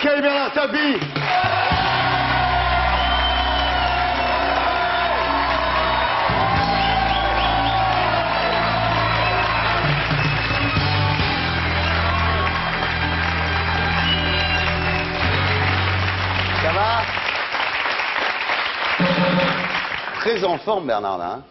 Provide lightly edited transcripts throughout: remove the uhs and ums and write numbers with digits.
j'accueille Bernard Tapie. Ça va? Très en forme, Bernard, là. Hein,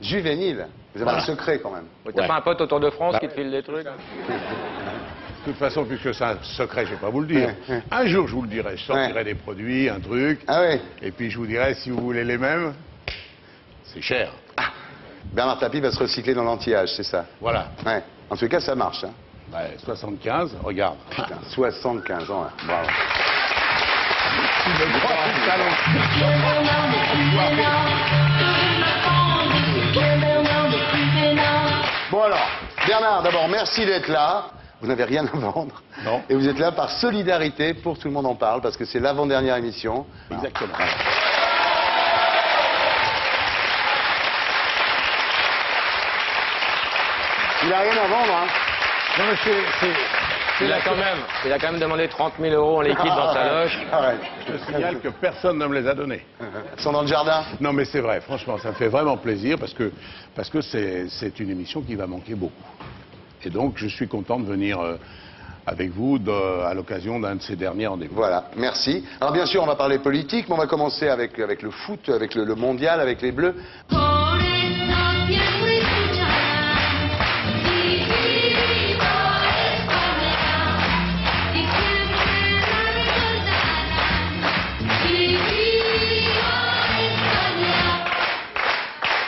juvénile. Vous avez un secret, quand même. T'as pas un pote autour de France qui te file des trucs? De toute façon, puisque c'est un secret, je ne vais pas vous le dire. Un jour, je vous le dirai. Je sortirai des produits, un truc. Ah oui. Et puis, je vous dirai, si vous voulez les mêmes, c'est cher. Bernard Tapie va se recycler dans l'anti-âge, c'est ça? Voilà. Ouais. En tout cas, ça marche. Hein. 75, regarde. Putain, 75 ans, hein. Bravo. Bon alors, Bernard, d'abord, merci d'être là. Vous n'avez rien à vendre. Non. Et vous êtes là par solidarité pour Tout le monde en parle, parce que c'est l'avant-dernière émission. Exactement. Voilà. Il n'a rien à vendre, hein. Non, mais Il a quand même demandé 30 000 € en liquide dans sa loge. Arrête. je signale que personne ne me les a donnés. Ils sont dans le jardin. Non, mais c'est vrai, franchement, ça me fait vraiment plaisir parce que c'est une émission qui va manquer beaucoup. Et donc, je suis content de venir avec vous à l'occasion d'un de ces derniers rendez-vous. Voilà, merci. Alors bien sûr, on va parler politique, mais on va commencer avec le foot, avec le mondial, avec les Bleus.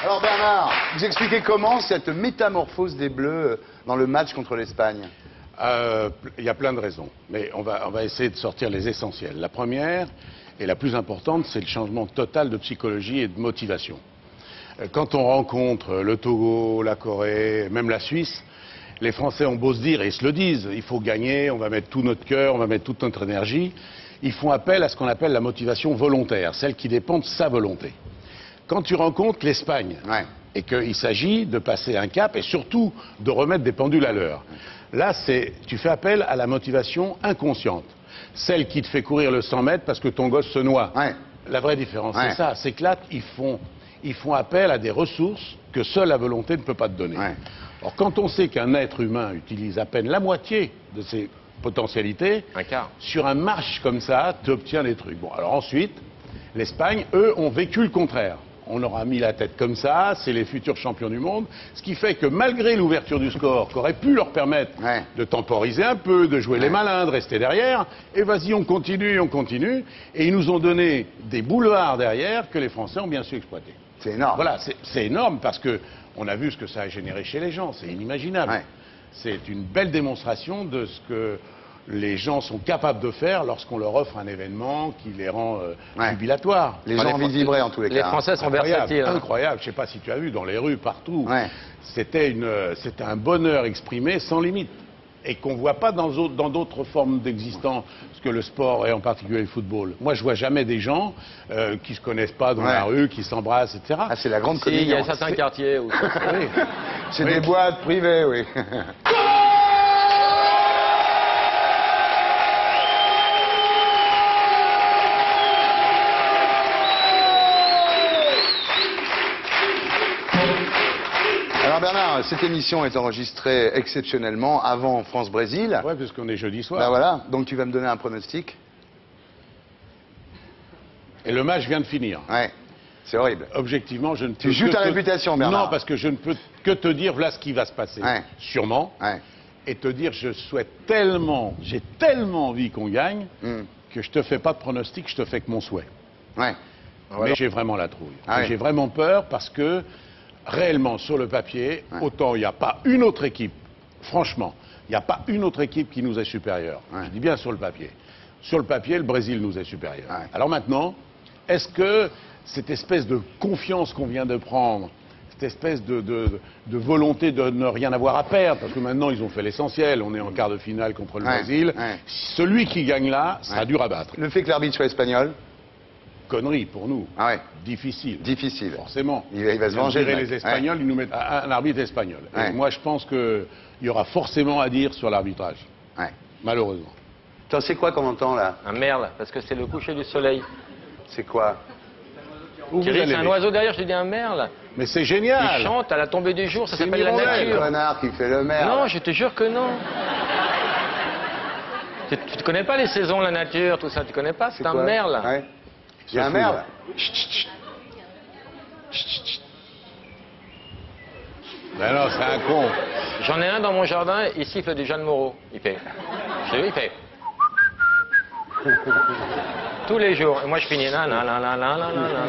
Alors Bernard, vous expliquez comment cette métamorphose des Bleus dans le match contre l'Espagne? Il y a plein de raisons, mais on va essayer de sortir les essentiels. La première, et la plus importante, c'est le changement total de psychologie et de motivation. Quand on rencontre le Togo, la Corée, même la Suisse, les Français ont beau se dire, et ils se le disent, il faut gagner, on va mettre tout notre cœur, on va mettre toute notre énergie, ils font appel à ce qu'on appelle la motivation volontaire, celle qui dépend de sa volonté. Quand tu rencontres l'Espagne, et qu'il s'agit de passer un cap et surtout de remettre des pendules à l'heure, là, tu fais appel à la motivation inconsciente, celle qui te fait courir le 100 mètres parce que ton gosse se noie. La vraie différence, c'est ça, c'est que là, ils font appel à des ressources que seule la volonté ne peut pas te donner. Alors, quand on sait qu'un être humain utilise à peine la moitié de ses potentialités, Un quart. sur un marche comme ça, tu obtiens des trucs. Bon, alors ensuite, l'Espagne, eux, ont vécu le contraire. On leur a mis la tête comme ça, c'est les futurs champions du monde, ce qui fait que malgré l'ouverture du score, qu'aurait pu leur permettre de temporiser un peu, de jouer les malins, de rester derrière, et vas-y, on continue, et ils nous ont donné des boulevards derrière que les Français ont bien su exploiter. C'est énorme. Voilà, c'est énorme parce que on a vu ce que ça a généré chez les gens, c'est inimaginable. C'est une belle démonstration de ce que les gens sont capables de faire lorsqu'on leur offre un événement qui les rend jubilatoires. Les gens ont envie de vibrer en tous les cas. Les Français sont versatiles. Hein. Incroyable, je ne sais pas si tu as vu dans les rues, partout. C'était un bonheur exprimé sans limite. Et qu'on ne voit pas dans d'autres formes d'existence que le sport et en particulier le football. Moi, je vois jamais des gens qui se connaissent pas dans la rue, qui s'embrassent, etc. Ah, c'est la grande Si, communion. il y a certains quartiers où... C'est des boîtes privées, oui. Alors Bernard, cette émission est enregistrée exceptionnellement avant France-Brésil. Ouais, parce qu'on est jeudi soir. Ben voilà, donc tu vas me donner un pronostic. Et le match vient de finir. Ouais, c'est horrible. Objectivement, je ne peux Tu joues ta réputation, Bernard. Non, parce que je ne peux que te dire voilà ce qui va se passer. Sûrement. Et te dire j'ai tellement envie qu'on gagne que je te fais pas de pronostic, je te fais que mon souhait. Mais j'ai vraiment la trouille. J'ai vraiment peur parce que réellement, sur le papier, autant il n'y a pas une autre équipe, franchement, il n'y a pas une autre équipe qui nous est supérieure. Je dis bien sur le papier. Sur le papier, le Brésil nous est supérieur. Alors maintenant, est-ce que cette espèce de confiance qu'on vient de prendre, cette espèce de volonté de ne rien avoir à perdre, parce que maintenant ils ont fait l'essentiel, on est en quart de finale contre le Brésil, celui qui gagne là sera dur à battre. Le fait que l'arbitre soit espagnol? Connerie pour nous. Difficile. Difficile. Forcément. Il va se venger. Les Espagnols, ils nous mettent un arbitre espagnol. Et moi, je pense qu'il y aura forcément à dire sur l'arbitrage. Malheureusement. Attends, c'est quoi qu'on entend là? Un merle, parce que c'est le coucher du soleil. C'est quoi? Thierry, c'est un oiseau derrière, je te dis un merle. Mais c'est génial. Il chante à la tombée du jour, ça C'est s'appelle la Mironnet, le nature. connard qui fait le maire. Non, je te jure que non. Tu ne connais pas les saisons, la nature, tout ça, tu connais pas, c'est un quoi? merle. Ouais. Il y a un Se fout, merle. là. Ben non, c'est un con. J'en ai un dans mon jardin, il siffle du Jeanne Moreau. Il fait. Je l'ai vu, il fait. Tous les jours. Et moi je finis là, là, là, là, là, là, là, là.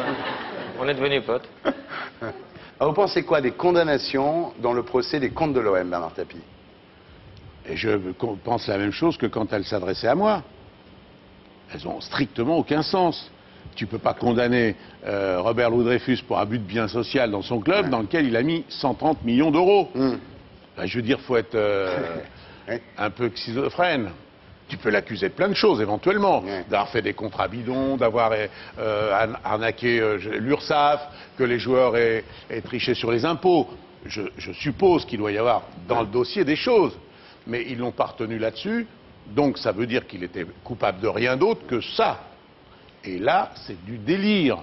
On est devenus potes. Alors, vous pensez quoi des condamnations dans le procès des comptes de l'OM, Bernard Tapie? Et je pense la même chose que quand elles s'adressaient à moi. Elles ont strictement aucun sens. Tu peux pas condamner Robert Louis Dreyfus pour abus de biens social dans son club dans lequel il a mis 130 millions d'euros. Ben, je veux dire, faut être un peu schizophrène. Tu peux l'accuser de plein de choses, éventuellement. D'avoir fait des contrats bidons, d'avoir arnaqué l'URSSAF, que les joueurs aient triché sur les impôts. Je suppose qu'il doit y avoir dans le dossier des choses. Mais ils l'ont pas retenu là-dessus. Donc ça veut dire qu'il était coupable de rien d'autre que ça. Et là, c'est du délire.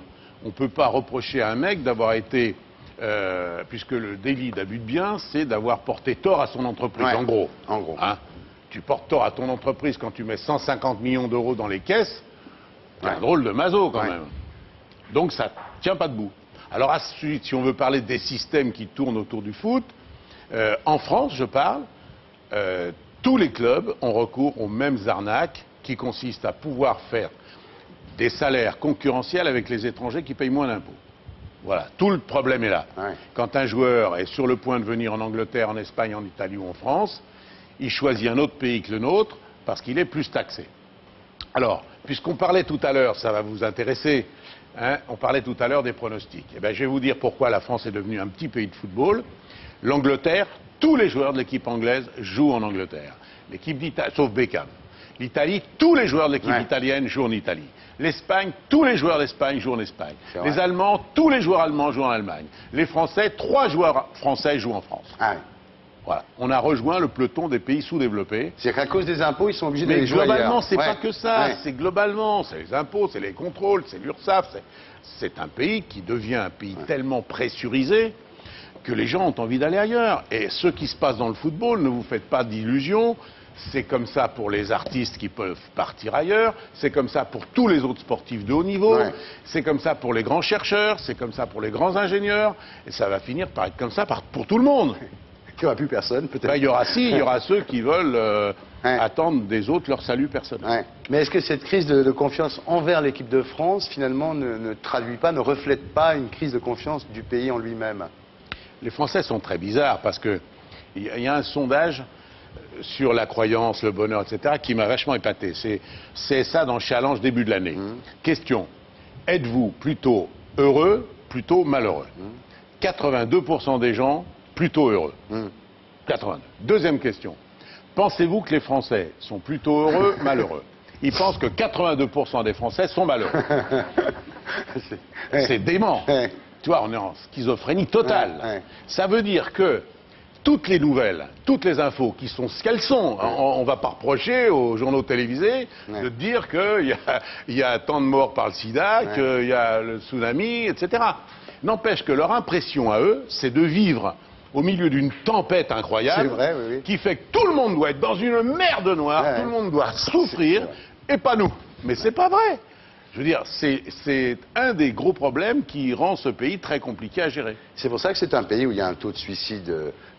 On ne peut pas reprocher à un mec d'avoir été... puisque le délit d'abus de biens, c'est d'avoir porté tort à son entreprise, Ouais, en gros. en gros. Hein? Tu portes tort à ton entreprise quand tu mets 150 millions d'euros dans les caisses, c'est un drôle de maso quand même. Donc ça ne tient pas debout. Alors ensuite, si on veut parler des systèmes qui tournent autour du foot, en France, je parle, tous les clubs ont recours aux mêmes arnaques qui consistent à pouvoir faire des salaires concurrentiels avec les étrangers qui payent moins d'impôts. Voilà, tout le problème est là. Ouais. Quand un joueur est sur le point de venir en Angleterre, en Espagne, en Italie ou en France, il choisit un autre pays que le nôtre parce qu'il est plus taxé. Alors, puisqu'on parlait tout à l'heure, ça va vous intéresser, hein, on parlait tout à l'heure des pronostics. Eh bien, je vais vous dire pourquoi la France est devenue un petit pays de football. L'Angleterre, tous les joueurs de l'équipe anglaise jouent en Angleterre. L'équipe d'Italie, sauf Beckham. L'Italie, tous les joueurs de l'équipe italienne jouent en Italie. L'Espagne, tous les joueurs d'Espagne jouent en Espagne. Les Allemands, tous les joueurs allemands jouent en Allemagne. Les Français, 3 joueurs français jouent en France. Ah, oui. Voilà. On a rejoint le peloton des pays sous-développés. C'est-à-dire qu'à cause des impôts, ils sont obligés Mais d'aller jouer globalement, ailleurs. c'est pas que ça. C'est globalement, c'est les impôts, c'est les contrôles, c'est l'URSSAF. C'est un pays qui devient un pays tellement pressurisé que les gens ont envie d'aller ailleurs. Et ce qui se passe dans le football, ne vous faites pas d'illusions. C'est comme ça pour les artistes qui peuvent partir ailleurs, c'est comme ça pour tous les autres sportifs de haut niveau, c'est comme ça pour les grands chercheurs, c'est comme ça pour les grands ingénieurs, et ça va finir par être comme ça pour tout le monde. Il n'y aura plus personne, peut-être. Ben, il y aura ceux qui veulent attendre des autres leur salut personnel. Mais est-ce que cette crise de confiance envers l'équipe de France, finalement, ne traduit pas, ne reflète pas une crise de confiance du pays en lui-même? Les Français sont très bizarres parce que il y a un sondage sur la croyance, le bonheur, etc., qui m'a vachement épaté. C'est ça dans Challenge début de l'année. Question, êtes-vous plutôt heureux, plutôt malheureux 82% des gens, plutôt heureux. 82. Deuxième question, pensez-vous que les Français sont plutôt heureux, malheureux? Ils pensent que 82% des Français sont malheureux. C'est dément. Tu vois, on est en schizophrénie totale. Ça veut dire que toutes les nouvelles, toutes les infos qui sont ce qu'elles sont, on ne va pas reprocher aux journaux télévisés de dire qu'il y a tant de morts par le sida, qu'il y a le tsunami, etc. N'empêche que leur impression à eux, c'est de vivre au milieu d'une tempête incroyable qui fait que tout le monde doit être dans une merde noire, tout le monde doit souffrir, et pas nous. Mais c'est pas vrai. Je veux dire, c'est un des gros problèmes qui rend ce pays très compliqué à gérer. C'est pour ça que c'est un pays où il y a un taux de suicide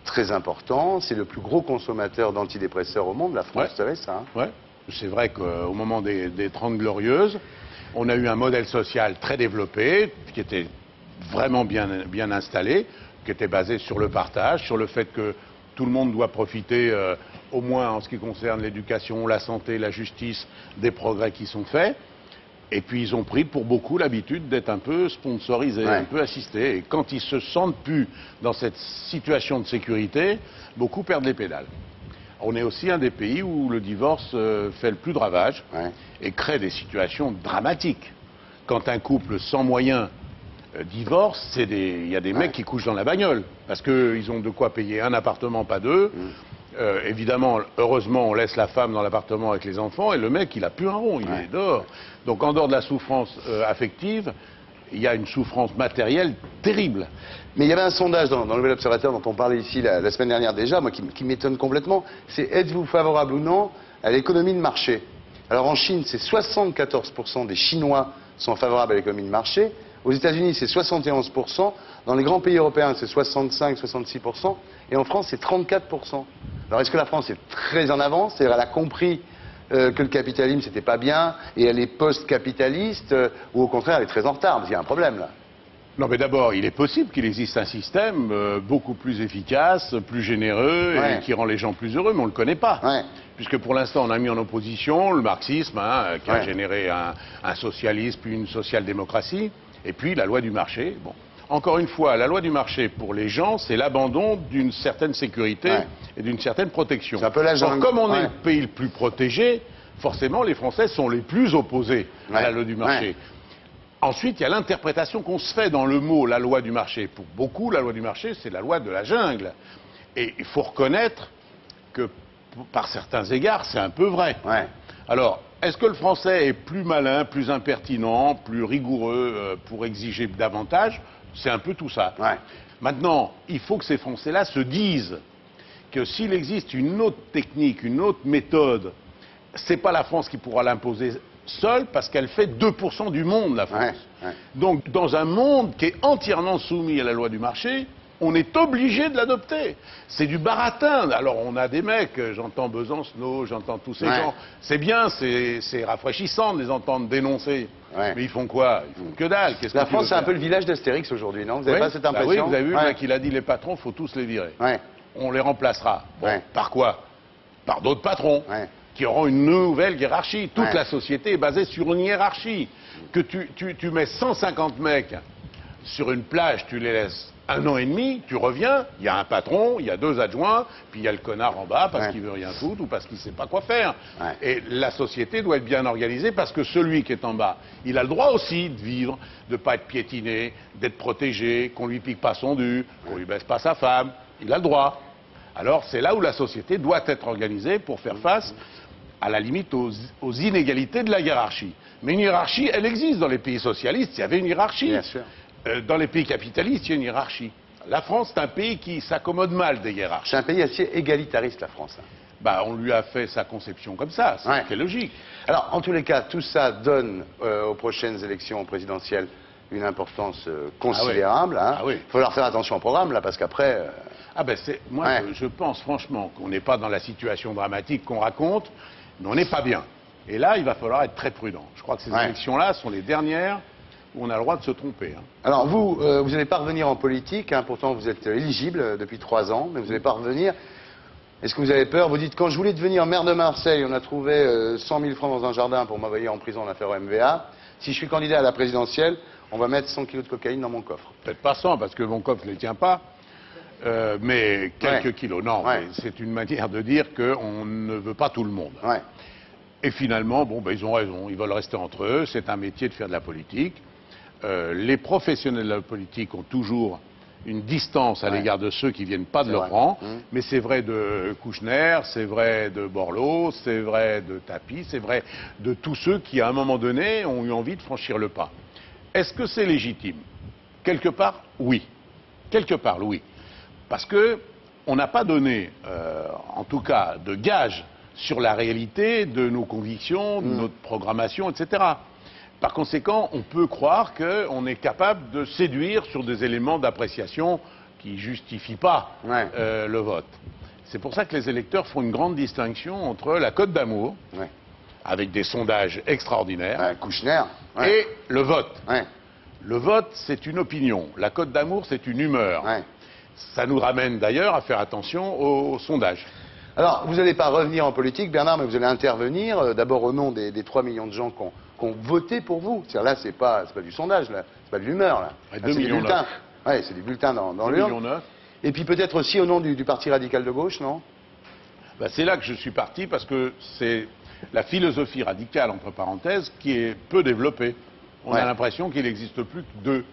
très important. C'est le plus gros consommateur d'antidépresseurs au monde, la France, vous savez ça, Oui, c'est vrai qu'au moment des 30 Glorieuses, on a eu un modèle social très développé, qui était vraiment bien installé, qui était basé sur le partage, sur le fait que tout le monde doit profiter, au moins en ce qui concerne l'éducation, la santé, la justice, des progrès qui sont faits. Et puis ils ont pris pour beaucoup l'habitude d'être un peu sponsorisés, un peu assistés. Et quand ils se sentent plus dans cette situation de sécurité, beaucoup perdent les pédales. On est aussi un des pays où le divorce fait le plus de ravages et crée des situations dramatiques. Quand un couple sans moyens divorce, il y a des mecs qui couchent dans la bagnole parce qu'ils ont de quoi payer un appartement, pas deux. Évidemment, heureusement, on laisse la femme dans l'appartement avec les enfants et le mec, il a plus un rond, il est dehors. Donc en dehors de la souffrance affective, il y a une souffrance matérielle terrible. Mais il y avait un sondage dans le Nouvel Observateur dont on parlait ici la semaine dernière déjà, moi qui m'étonne complètement, c'est êtes-vous favorable ou non à l'économie de marché? Alors en Chine, c'est 74% des Chinois sont favorables à l'économie de marché. Aux États-Unis, c'est 71%. Dans les grands pays européens, c'est 65-66%. Et en France, c'est 34%. Alors est-ce que la France est très en avance? C'est-à-dire elle a compris que le capitalisme, c'était pas bien, et elle est post-capitaliste, ou au contraire, elle est très en retard, parce qu'il y a un problème là. Non, mais d'abord, il est possible qu'il existe un système beaucoup plus efficace, plus généreux, et qui rend les gens plus heureux, mais on ne le connaît pas. Puisque pour l'instant, on a mis en opposition le marxisme, qui a généré un socialisme, puis une social-démocratie, et puis la loi du marché. Bon. Encore une fois, la loi du marché, pour les gens, c'est l'abandon d'une certaine sécurité et d'une certaine protection. C'est un peu la jungle. Or, comme on est le pays le plus protégé, forcément, les Français sont les plus opposés à la loi du marché. Ensuite, il y a l'interprétation qu'on se fait dans le mot la loi du marché. Pour beaucoup, la loi du marché, c'est la loi de la jungle. Et il faut reconnaître que, par certains égards, c'est un peu vrai. Alors, est-ce que le Français est plus malin, plus impertinent, plus rigoureux pour exiger davantage? C'est un peu tout ça. Maintenant, il faut que ces Français-là se disent que s'il existe une autre technique, une autre méthode, c'est pas la France qui pourra l'imposer seule, parce qu'elle fait 2% du monde, la France. Donc, dans un monde qui est entièrement soumis à la loi du marché, on est obligé de l'adopter. C'est du baratin. Alors, on a des mecs, j'entends Besancenot, j'entends tous ces gens. C'est bien, c'est rafraîchissant de les entendre dénoncer. Mais ils font quoi? Ils font que dalle. La France, c'est un peu le village d'Astérix aujourd'hui, non? Vous n'avez pas cette impression? Oui, vous avez vu, le mec, il a dit les patrons, il faut tous les virer. On les remplacera. Bon, par quoi? Par d'autres patrons. Qui auront une nouvelle hiérarchie. Toute la société est basée sur une hiérarchie. Que tu mets 150 mecs sur une plage, tu les laisses 1 an et demi, tu reviens, il y a un patron, il y a 2 adjoints, puis il y a le connard en bas parce qu'il veut rien foutre ou parce qu'il ne sait pas quoi faire. Et la société doit être bien organisée parce que celui qui est en bas, il a le droit aussi de vivre, de ne pas être piétiné, d'être protégé, qu'on ne lui pique pas son dû, qu'on ne lui baisse pas sa femme. Il a le droit. Alors c'est là où la société doit être organisée pour faire face, à la limite, aux inégalités de la hiérarchie. Mais une hiérarchie, elle existe dans les pays socialistes, il y avait une hiérarchie. Bien sûr. Dans les pays capitalistes, il y a une hiérarchie. La France, c'est un pays qui s'accommode mal des hiérarchies. C'est un pays assez égalitariste, la France. Bah, on lui a fait sa conception comme ça, c'est logique. Alors, en tous les cas, tout ça donne aux prochaines élections présidentielles une importance considérable. Il faut leur faire attention au programme, là, parce qu'après... Moi, je pense franchement qu'on n'est pas dans la situation dramatique qu'on raconte, mais on n'est pas bien. Et là, il va falloir être très prudent. Je crois que ces élections-là sont les dernières où on a le droit de se tromper. Alors, vous n'allez pas revenir en politique, pourtant vous êtes éligible depuis 3 ans, mais vous n'allez pas revenir. Est-ce que vous avez peur? Vous dites, quand je voulais devenir maire de Marseille, on a trouvé 100 000 francs dans un jardin pour m'envoyer en prison en affaire MVA. Si je suis candidat à la présidentielle, on va mettre 100 kilos de cocaïne dans mon coffre. Peut-être pas 100, parce que mon coffre ne les tient pas. Mais quelques kilos, non. C'est une manière de dire qu'on ne veut pas tout le monde. Et finalement, ils ont raison. Ils veulent rester entre eux. C'est un métier de faire de la politique. Les professionnels de la politique ont toujours une distance à l'égard de ceux qui ne viennent pas de leur rang. Mais c'est vrai de Kouchner, c'est vrai de Borloo, c'est vrai de Tapi, c'est vrai de tous ceux qui, à un moment donné, ont eu envie de franchir le pas. Est-ce que c'est légitime? Quelque part, oui. Quelque part, oui. Parce qu'on n'a pas donné, en tout cas, de gage sur la réalité de nos convictions, de notre programmation, etc. Par conséquent, on peut croire qu'on est capable de séduire sur des éléments d'appréciation qui ne justifient pas le vote. C'est pour ça que les électeurs font une grande distinction entre la cote d'amour, avec des sondages extraordinaires, Kouchner, et le vote. Le vote, c'est une opinion. La cote d'amour, c'est une humeur. Ça nous ramène d'ailleurs à faire attention aux sondages. Alors, vous n'allez pas revenir en politique, Bernard, mais vous allez intervenir, d'abord au nom des 3 millions de gens qui ont voté pour vous. C'est-à-dire là, c'est pas du sondage, là, c'est pas de l'humeur, là. C'est des bulletins. C'est des bulletins dans l'urne. Et puis peut-être aussi au nom du Parti radical de gauche, non? C'est là que je suis parti, parce que c'est la philosophie radicale, entre parenthèses, qui est peu développée. On a l'impression qu'il n'existe plus que 2.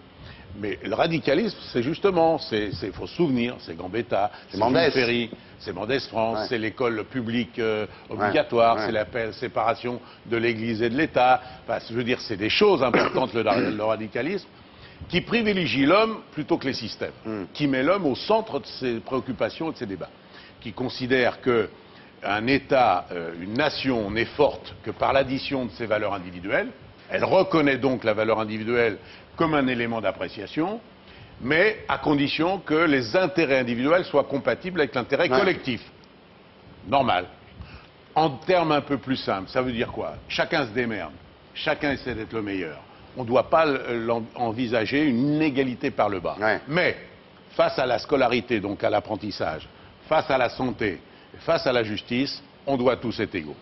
Mais le radicalisme, c'est justement, il faut se souvenir, c'est Gambetta, c'est Jules Ferry, c'est Mendès France, c'est l'école publique obligatoire, c'est la séparation de l'Église et de l'État. Enfin, je veux dire, c'est des choses importantes, le radicalisme, qui privilégie l'homme plutôt que les systèmes, qui met l'homme au centre de ses préoccupations et de ses débats, qui considère que un État, une nation n'est forte que par l'addition de ses valeurs individuelles. Elle reconnaît donc la valeur individuelle comme un élément d'appréciation, mais à condition que les intérêts individuels soient compatibles avec l'intérêt collectif. Normal. En termes un peu plus simples, ça veut dire quoi? Chacun se démerde, chacun essaie d'être le meilleur. On ne doit pas envisager une inégalité par le bas. Mais face à la scolarité, donc à l'apprentissage, face à la santé, face à la justice, on doit tous être égaux.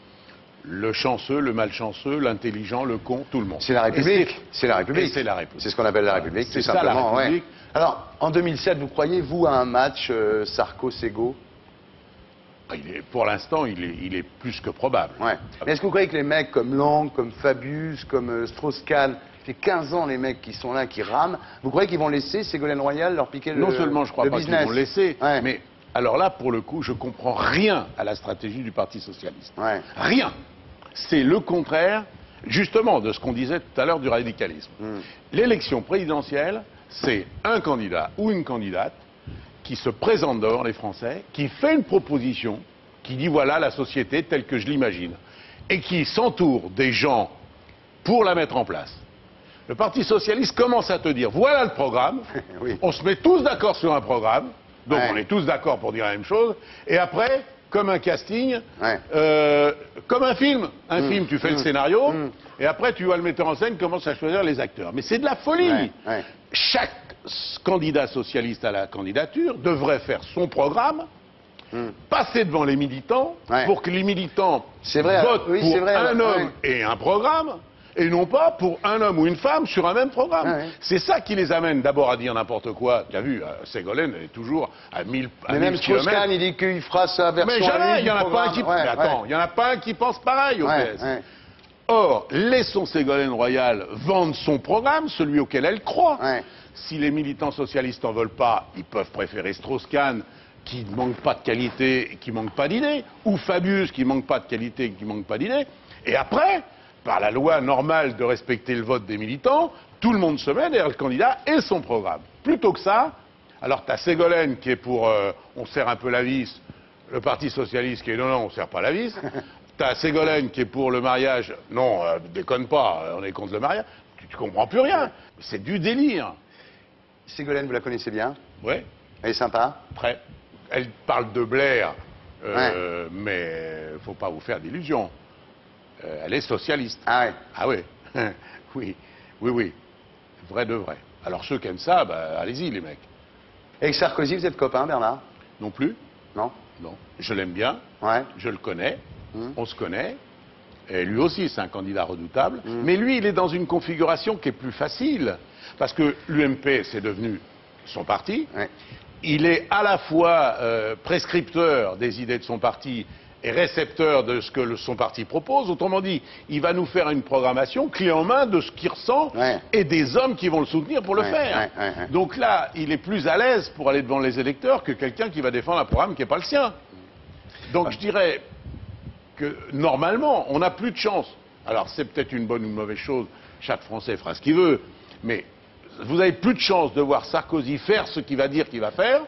Le chanceux, le malchanceux, l'intelligent, le con, tout le monde. C'est la République. C'est la République. C'est la République. C'est ce qu'on appelle la République, tout simplement. Ça, la République. Alors, en 2007, vous croyez, vous, à un match Sarko-Sego? Pour l'instant, il est plus que probable. Mais est-ce que vous croyez que les mecs comme Lang, comme Fabius, comme Strauss-Kahn, ça fait 15 ans les mecs qui sont là, qui rament, vous croyez qu'ils vont laisser Ségolène Royal leur piquer le business? Non seulement je crois pas qu'ils vont le laisser, mais alors là, pour le coup, je comprends rien à la stratégie du Parti Socialiste. Rien. C'est le contraire, justement, de ce qu'on disait tout à l'heure du radicalisme. L'élection présidentielle, c'est un candidat ou une candidate qui se présente devant les Français, qui fait une proposition, qui dit voilà la société telle que je l'imagine, et qui s'entoure des gens pour la mettre en place. Le Parti Socialiste commence à te dire voilà le programme, on se met tous d'accord sur un programme, donc on est tous d'accord pour dire la même chose, et après, comme un casting, comme un film. Un film, tu fais le scénario, et après tu vois le metteur en scène commence à choisir les acteurs. Mais c'est de la folie. Chaque candidat socialiste à la candidature devrait faire son programme, passer devant les militants, pour que les militants votent pour un homme et un programme, et non pas pour un homme ou une femme sur un même programme. C'est ça qui les amène d'abord à dire n'importe quoi. Tu as vu, Ségolène, elle est toujours à 1000 km. Mais même Strauss-Kahn, il dit qu'il fera sa version. Mais jamais, il n'y en a pas un qui... il y en a pas un qui pense pareil au PS. Or, laissons Ségolène Royal vendre son programme, celui auquel elle croit. Si les militants socialistes n'en veulent pas, ils peuvent préférer Strauss-Kahn, qui ne manque pas de qualité et qui ne manque pas d'idées, ou Fabius, qui ne manque pas de qualité et qui ne manque pas d'idées. Et après, par la loi normale de respecter le vote des militants, tout le monde se met derrière le candidat et son programme. Plutôt que ça, alors tu as Ségolène qui est pour on serre un peu la vis, le Parti Socialiste qui est non, on serre pas la vis, tu as Ségolène qui est pour le mariage, non, déconne pas, on est contre le mariage, tu comprends plus rien, c'est du délire. Ségolène, vous la connaissez bien? Oui. Elle est sympa? Très. Elle parle de Blair, mais faut pas vous faire d'illusions. Elle est socialiste. Ah oui. Oui. Vrai de vrai. Alors ceux qui aiment ça, bah, allez-y les mecs. Et avec Sarkozy, vous êtes copain, Bernard? Non plus. Non. Je l'aime bien. Je le connais. On se connaît. Et lui aussi, c'est un candidat redoutable. Mais lui, il est dans une configuration qui est plus facile. Parce que l'UMP, c'est devenu son parti. Il est à la fois prescripteur des idées de son parti et récepteur de ce que son parti propose. Autrement dit, il va nous faire une programmation clé en main de ce qu'il ressent et des hommes qui vont le soutenir pour le faire. Donc là, il est plus à l'aise pour aller devant les électeurs que quelqu'un qui va défendre un programme qui n'est pas le sien. Donc je dirais que normalement, on n'a plus de chance. Alors c'est peut-être une bonne ou une mauvaise chose, chaque Français fera ce qu'il veut, mais vous avez plus de chance de voir Sarkozy faire ce qu'il va dire qu'il va faire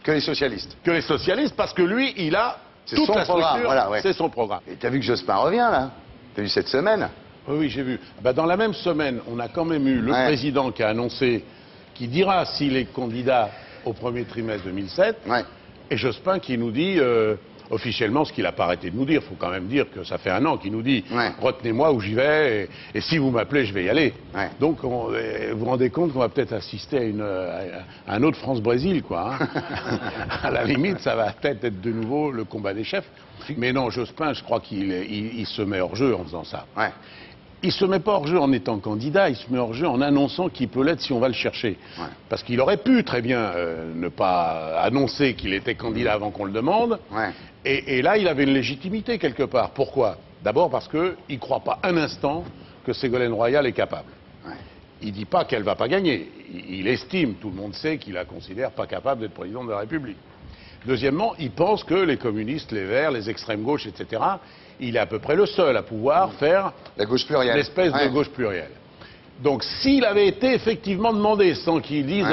que les socialistes. Que les socialistes, parce que lui, il a toute la structure, c'est son programme. Et t'as vu que Jospin revient, là? T'as vu cette semaine? Oui, j'ai vu. Dans la même semaine, on a quand même eu le président qui a annoncé, qui dira s'il est candidat au premier trimestre 2007, et Jospin qui nous dit... officiellement, ce qu'il n'a pas arrêté de nous dire, il faut quand même dire que ça fait un an qu'il nous dit retenez-moi où j'y vais, et si vous m'appelez, je vais y aller. Donc, vous vous rendez compte qu'on va peut-être assister à un autre France-Brésil, quoi. À la limite, ça va peut-être être de nouveau le combat des chefs. Mais non, Jospin, je crois qu'il se met hors jeu en faisant ça. Il ne se met pas hors jeu en étant candidat, il se met hors jeu en annonçant qu'il peut l'être si on va le chercher. Parce qu'il aurait pu très bien ne pas annoncer qu'il était candidat avant qu'on le demande. Et là, il avait une légitimité quelque part. Pourquoi? D'abord parce qu'il ne croit pas un instant que Ségolène Royal est capable. il ne dit pas qu'elle ne va pas gagner. Il estime, tout le monde sait qu'il la considère pas capable d'être président de la République. Deuxièmement, il pense que les communistes, les Verts, les extrêmes gauches, etc., il est à peu près le seul à pouvoir faire la gauche plurielle. L'espèce de gauche plurielle. Donc s'il avait été effectivement demandé sans qu'ils disent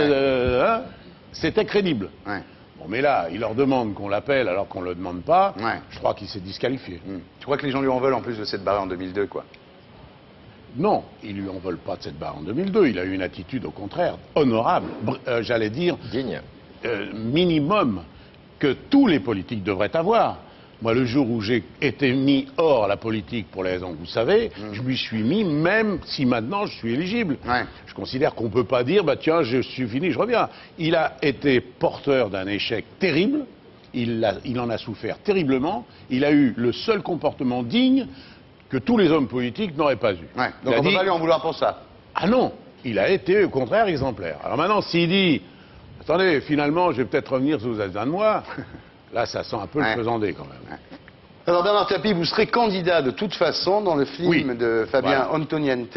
c'était crédible. Ouais. Bon, mais là, il leur demande qu'on l'appelle alors qu'on ne le demande pas. Ouais. Je crois qu'il s'est disqualifié. Tu crois que les gens lui en veulent en plus de cette barre en 2002, quoi? Non, ils lui en veulent pas de cette barre en 2002. Il a eu une attitude au contraire honorable, j'allais dire Digne. Minimum que tous les politiques devraient avoir. Moi, le jour où j'ai été mis hors la politique pour les raisons que vous savez, je m'y suis mis même si maintenant je suis éligible. Ouais. Je considère qu'on ne peut pas dire, bah tiens, je suis fini, je reviens. Il a été porteur d'un échec terrible, il en a souffert terriblement, il a eu le seul comportement digne que tous les hommes politiques n'auraient pas eu. Ouais. Donc on ne peut pas lui en vouloir pour ça. Ah non, il a été au contraire exemplaire. Alors maintenant, s'il dit, attendez, finalement, je vais peut-être revenir sous un de moi, là, ça sent un peu le faisandé quand même. Ouais. Alors Bernard Tapie, vous serez candidat de toute façon dans le film de Fabien Antoniente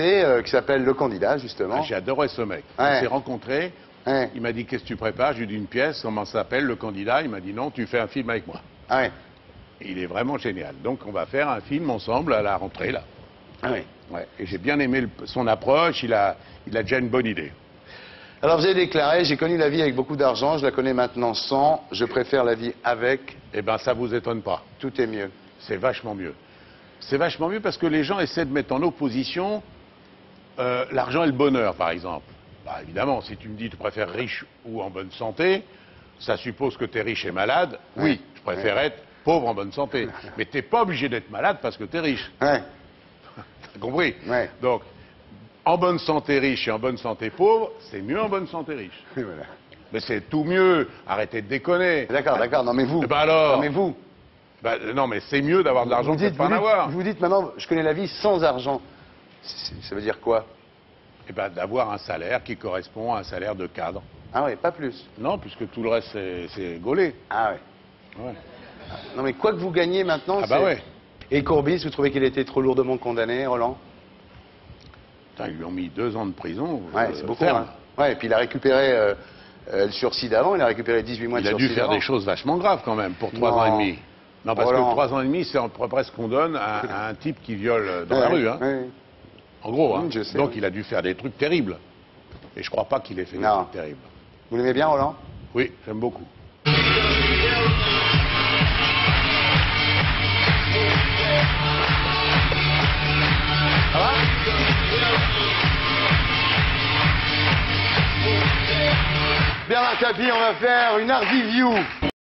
qui s'appelle Le Candidat, justement. Ah, j'ai adoré ce mec. Ouais. On s'est rencontrés, il m'a dit qu'est-ce que tu prépares, j'ai dit une pièce, comment ça s'appelle, Le Candidat, il m'a dit non, tu fais un film avec moi. Ah ouais. Il est vraiment génial. Donc on va faire un film ensemble à la rentrée là. Ah ouais. Ouais. Et j'ai bien aimé son approche, il a déjà une bonne idée. Alors vous avez déclaré, j'ai connu la vie avec beaucoup d'argent, je la connais maintenant sans, je préfère la vie avec. Eh ben ça vous étonne pas. Tout est mieux. C'est vachement mieux. C'est vachement mieux parce que les gens essaient de mettre en opposition l'argent et le bonheur, par exemple. Bah, évidemment, si tu me dis tu préfères riche ou en bonne santé, ça suppose que tu es riche et malade. Oui, je préfère être pauvre en bonne santé. Mais tu n'es pas obligé d'être malade parce que tu es riche. Ouais. T'as compris? Ouais. Donc, en bonne santé riche et en bonne santé pauvre, c'est mieux en bonne santé riche. Et voilà. Mais c'est tout mieux. Arrêtez de déconner. D'accord, d'accord. Non mais vous. Eh ben alors Non mais vous. Non, mais c'est mieux d'avoir de l'argent que de pas en avoir. Vous dites maintenant, je connais la vie sans argent. Ça veut dire quoi? Eh ben, d'avoir un salaire qui correspond à un salaire de cadre. Ah ouais, pas plus. Non, puisque tout le reste, c'est gaulé. Ah ouais. Ouais. Non mais quoi que vous gagnez maintenant, Ah bah ouais. Et Courbis, vous trouvez qu'il était trop lourdement condamné, Roland? Putain, ils lui ont mis 2 ans de prison. Ouais, c'est beaucoup. Ferme. Hein. Ouais, et puis il a récupéré le sursis d'avant, il a récupéré 18 mois de Il a sursis dû faire d'avant. des choses vachement graves quand même pour 3 ans et demi. Non, parce Roland. que 3 ans et demi, c'est à peu près ce qu'on donne à un type qui viole dans la rue. Hein. Ouais. En gros, hein. Je sais, donc oui. il a dû faire des trucs terribles. Et je crois pas qu'il ait fait des Non. trucs terribles. Vous l'aimez bien, Roland? Oui, j'aime beaucoup. Bernard Tapie, on va faire une art review.